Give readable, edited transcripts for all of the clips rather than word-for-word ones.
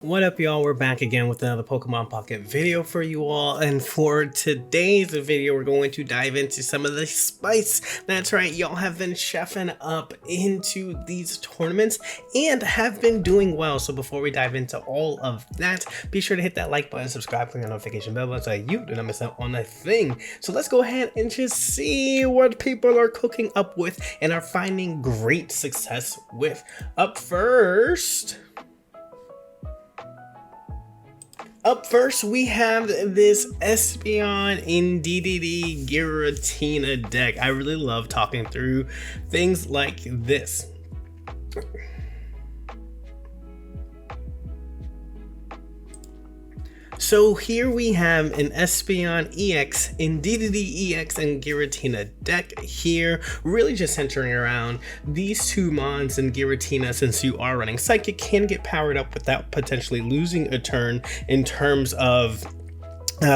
What up, y'all? We're back again with another Pokemon Pocket video for you all, and for today's video we're going to dive into some of the spice. That's right, y'all have been chefing up into these tournaments and have been doing well. So before we dive into all of that, be sure to hit that like button, subscribe, click the notification bell so you do not miss out on a thing. So let's go ahead and just see what people are cooking up with and are finding great success with. Up first, we have this Espeon in DDD Giratina deck. I really love talking through things like this. So here we have an Espeon EX in DDD EX and Giratina deck here, really just centering around these two mons, and Giratina, since you are running Psychic, can get powered up without potentially losing a turn in terms of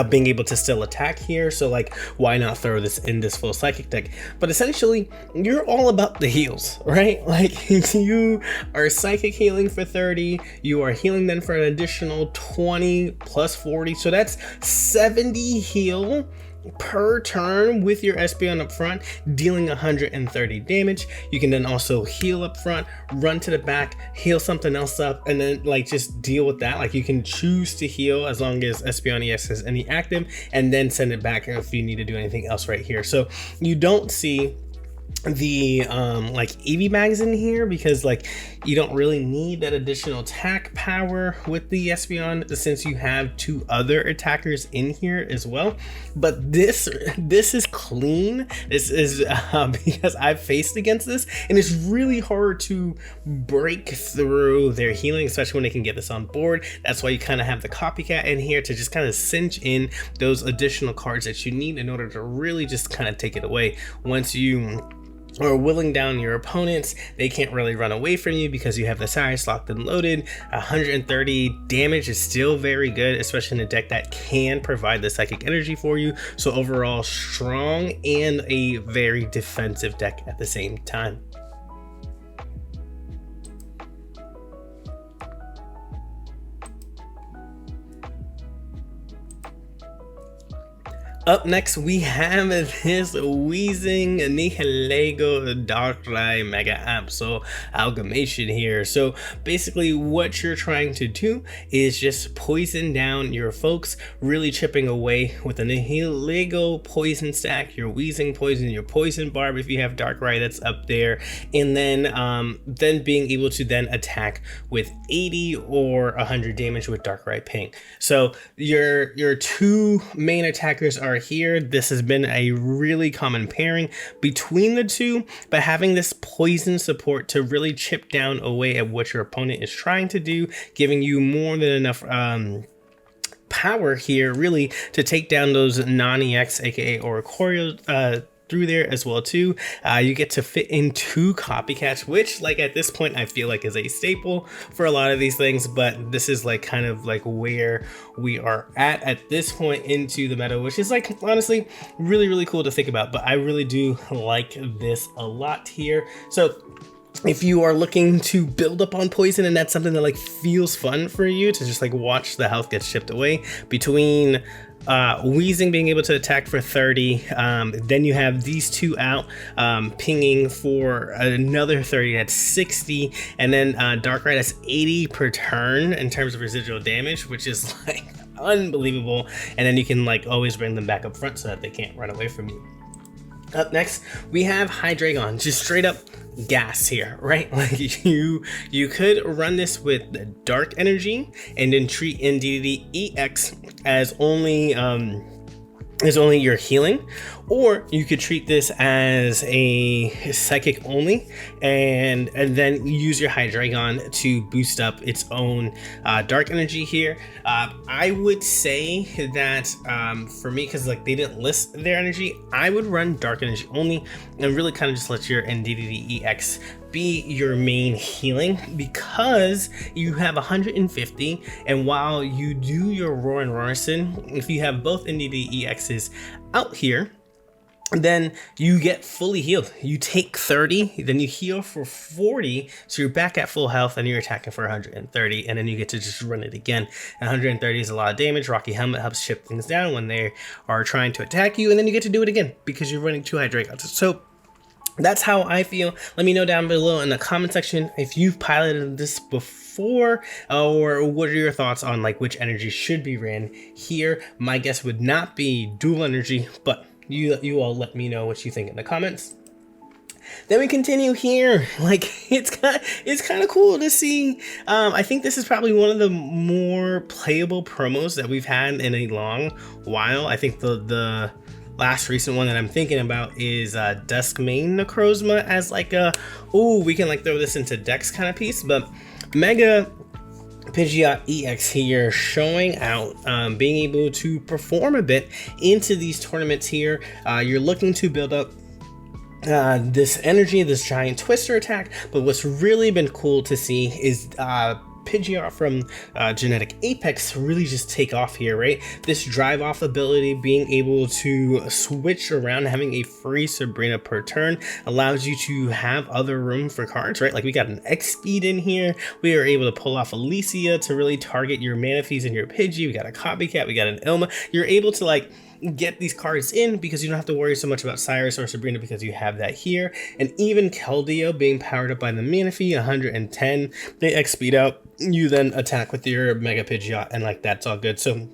being able to still attack here. So like, why not throw this in this full Psychic deck? But essentially you're all about the heals, right? Like, you are Psychic healing for 30, you are healing then for an additional 20 plus 40, so that's 70 heal per turn with your Espeon up front, dealing 130 damage. You can then also heal up front, run to the back, heal something else up, and then like just deal with that. Like, you can choose to heal as long as Espeon EX has any active, and then send it back if you need to do anything else right here. So you don't see the like EV bags in here because like you don't really need that additional attack power with the Espeon, since you have two other attackers in here as well. But this is clean. This is because I've faced against this, and it's really hard to break through their healing, especially when they can get this on board. That's why you kind of have the copycat in here to just kind of cinch in those additional cards that you need in order to really just kind of take it away. Once you or willing down your opponents, they can't really run away from you because you have the Cyrus locked and loaded. 130 damage is still very good, especially in a deck that can provide the psychic energy for you. So overall, strong and a very defensive deck at the same time. Up next, we have this Wheezing Nihilego Darkrai Mega Absol Amalgamation here. So basically what you're trying to do is just poison down your folks, really chipping away with the Nihilego poison stack, your Wheezing poison, your poison barb if you have Darkrai that's up there, and then being able to then attack with 80 or 100 damage with Darkrai Pink. So your two main attackers are here. This has been a really common pairing between the two, but having this poison support to really chip down away at what your opponent is trying to do, giving you more than enough power here really to take down those non-EX, aka Oricorio, through there as well too. You get to fit in two copycats, which like at this point I feel like is a staple for a lot of these things, but this is like kind of like where we are at this point into the meta, which is like honestly really cool to think about. But I really do like this a lot here. So if you are looking to build up on poison and that's something that like feels fun for you to just like watch the health get chipped away, between Wheezing being able to attack for 30, then you have these two out pinging for another 30, that's 60, and then Darkrai, that's 80 per turn in terms of residual damage, which is like unbelievable. And then you can like always bring them back up front so that they can't run away from you. Up next, we have Hydreigon, just straight up gas here, right? Like you could run this with the dark energy and then treat DDD EX as only your healing, or you could treat this as a psychic only and then use your Hydreigon to boost up its own dark energy here. I would say that for me, because like they didn't list their energy, I would run dark energy only and really kind of just let your NDDD EX be your main healing, because you have 150, and while you do your Roar and Rorison, if you have both NDD EXs out here, then you get fully healed. You take 30, then you heal for 40, so you're back at full health, and you're attacking for 130, and then you get to just run it again. And 130 is a lot of damage. Rocky Helmet helps chip things down when they are trying to attack you, and then you get to do it again because you're running 2 Hydragons. So that's how I feel. Let me know down below in the comment section if you've piloted this before, or what are your thoughts on like which energy should be ran here. My guess would not be dual energy, but you all let me know what you think in the comments. Then we continue here. Like, it's kind of cool to see. I think this is probably one of the more playable promos that we've had in a long while. I think the last recent one that I'm thinking about is Duskmane Necrozma as like a, oh, we can like throw this into Dex kind of piece. But Mega Pidgeot EX here, showing out, being able to perform a bit into these tournaments here. You're looking to build up this energy, this giant twister attack, but what's really been cool to see is Pidgeot from Genetic Apex really just take off here, right? This drive off ability, being able to switch around, having a free Sabrina per turn, allows you to have other room for cards, right? Like we got an X-Speed in here. We are able to pull off Alicia to really target your Manaphy's and your Pidgey. We got a Copycat, we got an Ilma. You're able to like get these cards in because you don't have to worry so much about Cyrus or Sabrina because you have that here. And even Keldeo being powered up by the Manaphy, 110, they X speed out, you then attack with your Mega Pidgeot, and like that's all good. So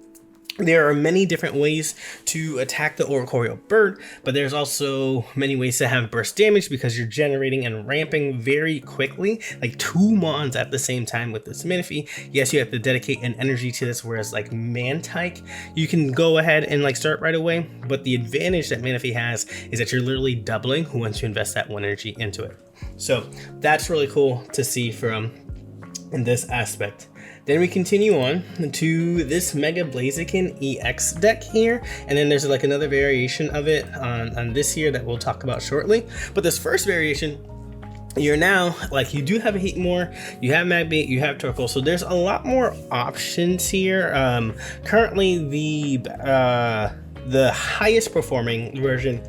there are many different ways to attack the Oricorio bird, but there's also many ways to have burst damage because you're generating and ramping very quickly, like 2 Mons at the same time with this Manaphy. Yes, you have to dedicate an energy to this, whereas like Mantike, you can go ahead and like start right away, but the advantage that Manaphy has is that you're literally doubling once you invest that 1 energy into it. So that's really cool to see from in this aspect. Then we continue on to this Mega Blaziken EX deck here, and then there's like another variation of it on this here that we'll talk about shortly. But this first variation, you're now like, you do have a Heatmore, you have Magmate, you have Torkoal, so there's a lot more options here. Currently the highest performing version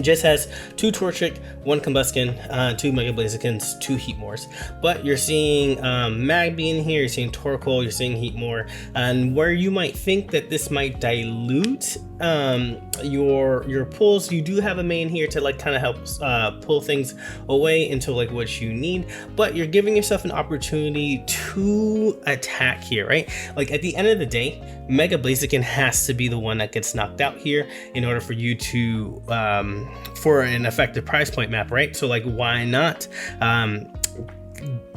just has 2 Torchic, 1 Combusken, 2 Mega Blazikens, 2 Heatmores. But you're seeing Magby in here, you're seeing Torkoal, you're seeing Heatmore, and where you might think that this might dilute your pulls, you do have a main here to like kind of help pull things away into like what you need, but you're giving yourself an opportunity to attack here, right? Like at the end of the day, Mega Blaziken has to be the one that gets knocked out here in order for you to for an effective price point map, right? So like, why not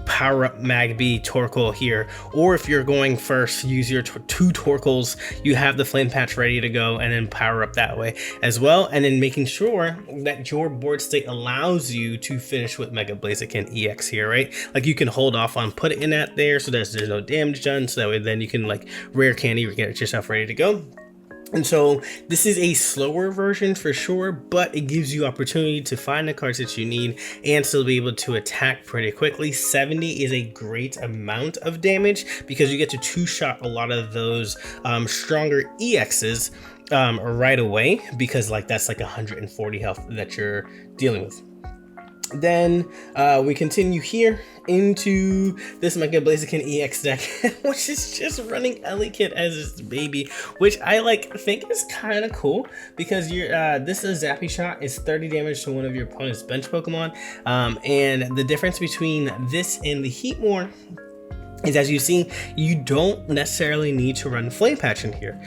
power up Magby, Torkoal here, or if you're going first, use your 2 Torkoals, you have the Flame Patch ready to go, and then power up that way as well, and then making sure that your board state allows you to finish with Mega Blaziken EX here, right? Like you can hold off on putting that there so there's no damage done, so that way then you can like rare candy or get yourself ready to go. And so this is a slower version for sure, but it gives you opportunity to find the cards that you need and still be able to attack pretty quickly. 70 is a great amount of damage because you get to 2-shot a lot of those stronger EXs right away, because like that's like 140 health that you're dealing with. Then we continue here into this Mega Blaziken EX deck, which is just running Elekid as its baby, which I like think is kind of cool because you're this is Zappy Shot is 30 damage to one of your opponent's bench Pokemon, and the difference between this and the Heatmore is, as you see, you don't necessarily need to run Flame Patch in here,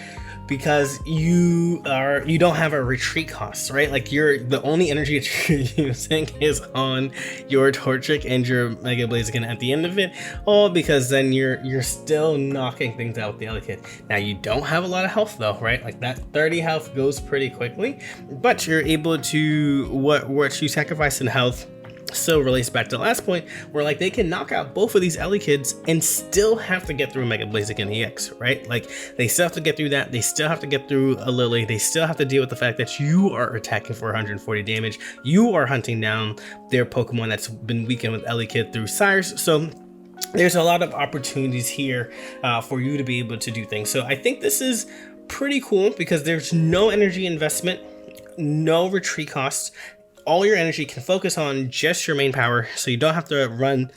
because you don't have a retreat cost, right? Like the only energy that you're using is on your Torchic and your Mega Blaziken at the end of it, all because then you're still knocking things out with the Elekid. Now you don't have a lot of health though, right? Like that 30 health goes pretty quickly, but you're able to what you sacrifice in health still relates back to the last point where like they can knock out both of these Elekids and still have to get through Mega Blaziken EX, right? Like they still have to get through that, they still have to get through a Lily, they still have to deal with the fact that you are attacking for 140 damage, you are hunting down their Pokemon that's been weakened with Elekid through Cyrus. So there's a lot of opportunities here for you to be able to do things. So I think this is pretty cool because there's no energy investment no retreat costs. All your energy can focus on just your main power, so you don't have to run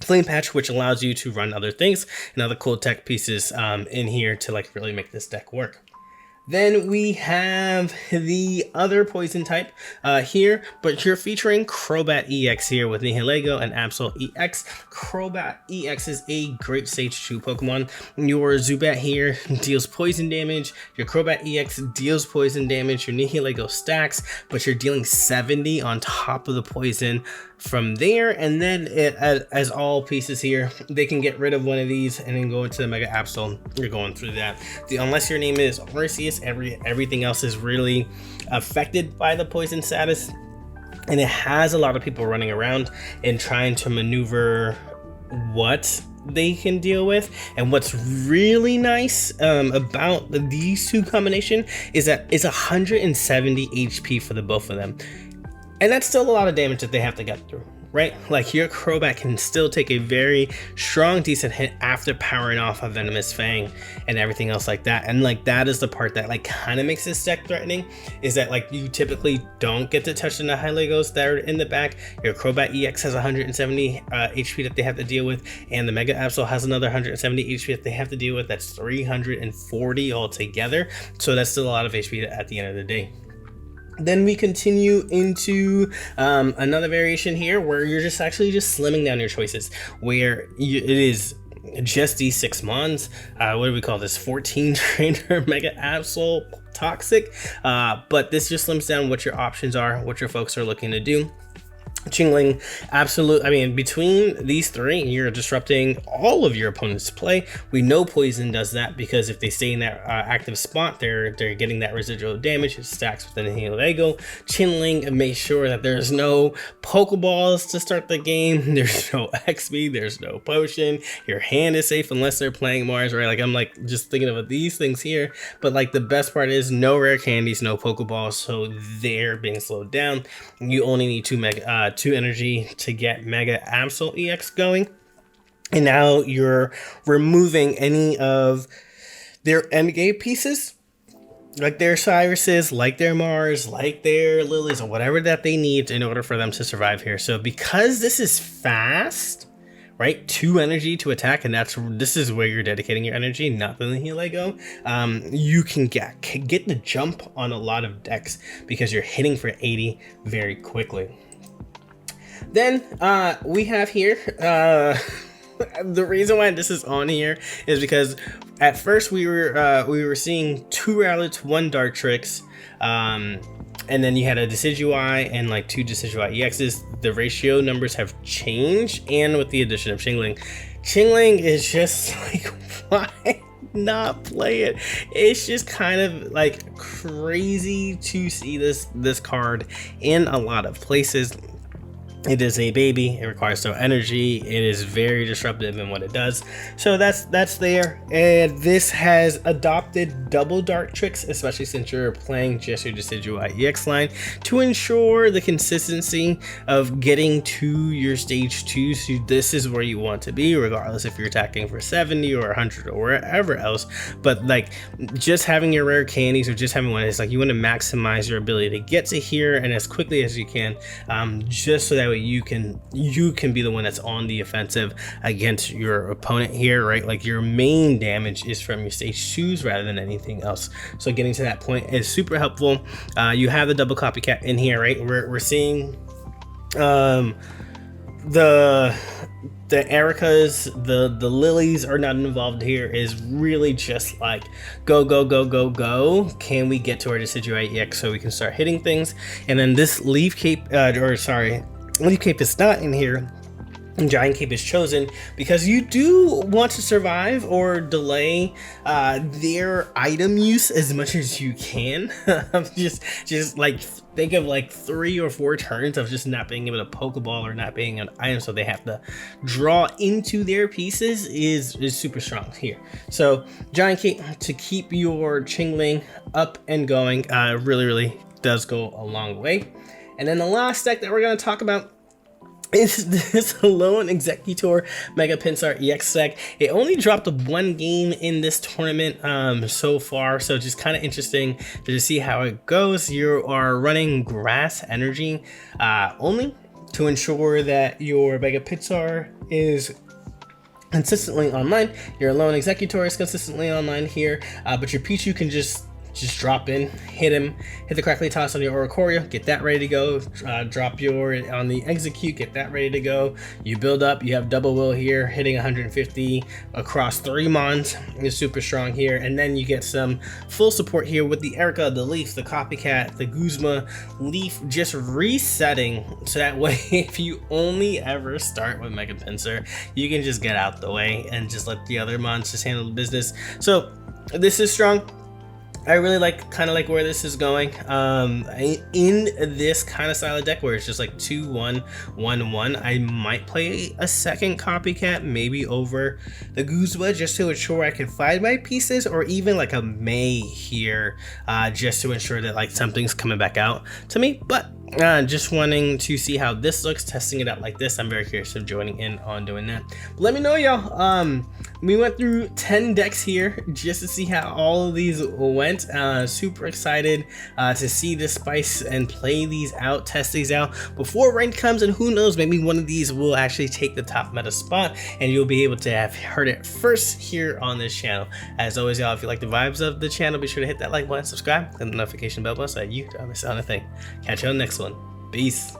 Flame Patch, which allows you to run other things and other cool tech pieces in here to like really make this deck work. Then we have the other poison type here, but you're featuring Crobat EX here with Nihilego and Absol EX. Crobat EX is a great stage 2 Pokemon. Your Zubat here deals poison damage, your Crobat EX deals poison damage, your Nihilego stacks, but you're dealing 70 on top of the poison from there, and then as all pieces here, they can get rid of one of these and then go into the Mega Absol. You're going through that. Unless your name is Arceus, everything else is really affected by the poison status, and it has a lot of people running around and trying to maneuver what they can deal with. And what's really nice about these two combination is that it's 170 HP for the both of them. And that's still a lot of damage that they have to get through, right? Like your Crobat can still take a very strong, decent hit after powering off a Venomous Fang and everything else like that. And like that is the part that like kind of makes this deck threatening, is that like you typically don't get to touch the Nihilegos that are in the back. Your Crobat EX has 170 HP that they have to deal with, and the Mega Absol has another 170 HP that they have to deal with. That's 340 altogether. So that's still a lot of HP at the end of the day. Then we continue into another variation here where you're just slimming down your choices, where it is just these 6 mons. What do we call this? 14 trainer Mega Absol Toxic. But this just slims down what your options are, what your folks are looking to do. Chingling, absolute. I mean, between these three, you're disrupting all of your opponent's play. We know poison does that because if they stay in that active spot, they're getting that residual damage. It stacks with the Nihilego. Chingling makes sure that there's no Pokeballs to start the game. There's no XP. There's no potion. Your hand is safe unless they're playing Mars, right? Like I'm like just thinking about these things here, but like the best part is no rare candies, no Pokeballs, so they're being slowed down. You only need 2 energy to get Mega Absol EX going, and now you're removing any of their endgame pieces, like their Cyruses, like their Mars, like their Lilies, or whatever that they need in order for them to survive here. So because this is fast, right, 2 energy to attack, and this is where you're dedicating your energy, not the Nihilego. You can get the jump on a lot of decks because you're hitting for 80 very quickly. Then we have here the reason why this is on here is because at first we were seeing 2 Rowlets, 1 Dartrix, and then you had a Decidueye and like 2 Decidueye EXs. The ratio numbers have changed, and with the addition of Chingling is just like, why not play it? It's just kind of like crazy to see this card in a lot of places. It is a baby, it requires no energy, it is very disruptive in what it does. So that's there. And this has adopted double Dartrix, especially since you're playing just your Decidueye EX line, to ensure the consistency of getting to your stage 2. So this is where you want to be, regardless if you're attacking for 70 or 100 or wherever else. But like just having your rare candies or just having one, it's like you want to maximize your ability to get to here and as quickly as you can, just so that way you can be the one that's on the offensive against your opponent here, right? Like your main damage is from your stage 2s rather than anything else. So getting to that point is super helpful. You have the double copycat in here, right? We're seeing the Ericas, the Lilies are not involved here. Is really just like go. Can we get to our Decidueye EX so we can start hitting things? And then this Leaf Cape, Leaf Cape is not in here. And Giant Cape is chosen because you do want to survive or delay their item use as much as you can. just like think of like 3 or 4 turns of just not being able to Pokeball or not being an item, so they have to draw into their pieces is super strong here. So Giant Cape to keep your Chingling up and going really does go a long way. And then the last deck that we're going to talk about is this lone Executor Mega Pinsir EX deck. It only dropped one game in this tournament so far, so just kind of interesting to see how it goes. You are running Grass Energy only to ensure that your Mega Pinsir is consistently online. Your lone Executor is consistently online here, but your Pichu can just drop in, hit the correctly toss on your Oricorio, get that ready to go, drop your on the execute, get that ready to go. You build up, you have double will here, hitting 150 across 3 mons is super strong here, and then you get some full support here with the Erica, the Leaf, the Copycat, the Guzma, Leaf, just resetting, so that way if you only ever start with Mega Pinsir, you can just get out the way and just let the other mons just handle the business. So this is strong. I really kind of like where this is going. In this kind of style of deck where it's just like 2-1-1-1, I might play a second Copycat, maybe over the Guzma, just to ensure I can find my pieces, or even like a May here, just to ensure that like something's coming back out to me. But just wanting to see how this looks, testing it out like this. I'm very curious of joining in on doing that. But let me know, y'all. We went through 10 decks here just to see how all of these went. Super excited to see the spice and play these out, test these out before ranked comes, and who knows, maybe one of these will actually take the top meta spot and you'll be able to have heard it first here on this channel. As always, y'all, if you like the vibes of the channel, be sure to hit that like button, subscribe, and the notification bell button so that you don't miss out on a thing. Catch you on the next one. Peace.